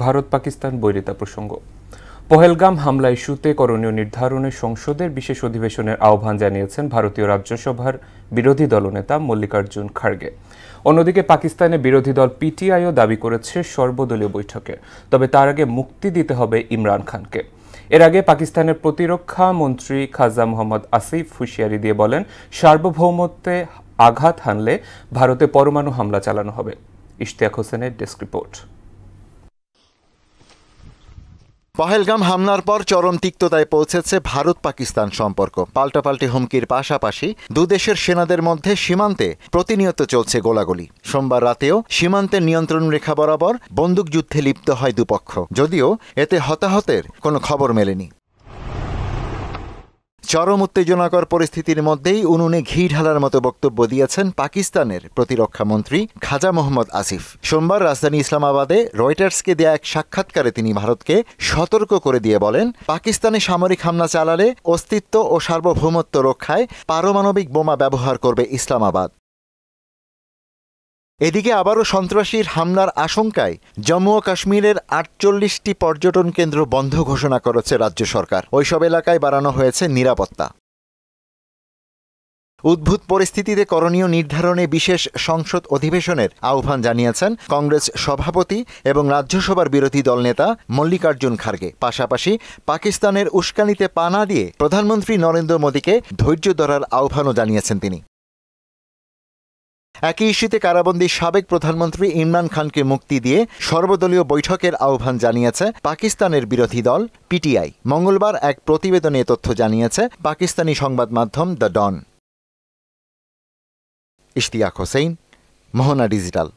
ভারত পাকিস্তান বৈরিতা প্রসঙ্গ। পহেলগাম হামলা ইস্যুতে করণীয় নির্ধারণে সংসদের বিশেষ অধিবেশনের আহ্বান জানিয়েছেন ভারতীয় রাজ্যসভার বিরোধী দলনেতা মল্লিকার্জুন খার্গে। অন্যদিকে পাকিস্তানে বিরোধী দল পিটিআইও দাবি করেছে সর্বদলীয় বৈঠকে, তবে তার আগে মুক্তি দিতে হবে ইমরান খানকে। এর আগে পাকিস্তানের প্রতিরক্ষা মন্ত্রী খাজা মোহাম্মদ আসিফ হুঁশিয়ারি দিয়ে বলেন, সার্বভৌমত্বে আঘাত হানলে ভারতে পরমাণু হামলা চালানো হবে। ইশতিয়াক হোসেনের ডেস্ক রিপোর্ট। পহেলগাম হামলার পর চরম তিক্ততায় পৌঁছেছে ভারত পাকিস্তান সম্পর্ক। পাল্টাপাল্টি হুমকির পাশাপাশি দুদেশের সেনাদের মধ্যে সীমান্তে প্রতিনিয়ত চলছে গোলাগুলি। সোমবার রাতেও সীমান্তের নিয়ন্ত্রণ রেখা বরাবর বন্দুকযুদ্ধে লিপ্ত হয় দুপক্ষ, যদিও এতে হতাহতের কোনো খবর মেলেনি। চরম উত্তেজনাকর পরিস্থিতির মধ্যেই উনুনে ঘি ঢালার মতো বক্তব্য দিয়েছেন পাকিস্তানের প্রতিরক্ষা মন্ত্রী খাজা মোহাম্মদ আসিফ। সোমবার রাজধানী ইসলামাবাদে রয়টার্সকে দেয়া এক সাক্ষাৎকারে তিনি ভারতকে সতর্ক করে দিয়ে বলেন, পাকিস্তানে সামরিক হামলা চালালে অস্তিত্ব ও সার্বভৌমত্ব রক্ষায় পারমাণবিক বোমা ব্যবহার করবে ইসলামাবাদ। এদিকে আবারও সন্ত্রাসীর হামলার আশঙ্কায় জম্মু ও কাশ্মীরের ৪৮টি পর্যটন কেন্দ্র বন্ধ ঘোষণা করেছে রাজ্য সরকার। ওইসব এলাকায় বাড়ানো হয়েছে নিরাপত্তা। উদ্ভূত পরিস্থিতিতে করণীয় নির্ধারণে বিশেষ সংসদ অধিবেশনের আহ্বান জানিয়েছেন কংগ্রেস সভাপতি এবং রাজ্যসভার বিরোধী দলনেতা মল্লিকার্জুন খার্গে। পাশাপাশি পাকিস্তানের উস্কানিতে পা না দিয়ে প্রধানমন্ত্রী নরেন্দ্র মোদীকে ধৈর্য ধরার আহ্বানও জানিয়েছেন তিনি। একই ইস্যুতে কারাবন্দী সাবেক প্রধানমন্ত্রী ইমরান খানকে মুক্তি দিয়ে সর্বদলীয় বৈঠকের আহ্বান জানিয়েছে পাকিস্তানের বিরোধী দল পিটিআই। মঙ্গলবার এক প্রতিবেদনে তথ্য জানিয়েছে পাকিস্তানি সংবাদ মাধ্যম দ্য ডন। ইশতিয়াক হোসেন, মোহনা ডিজিটাল।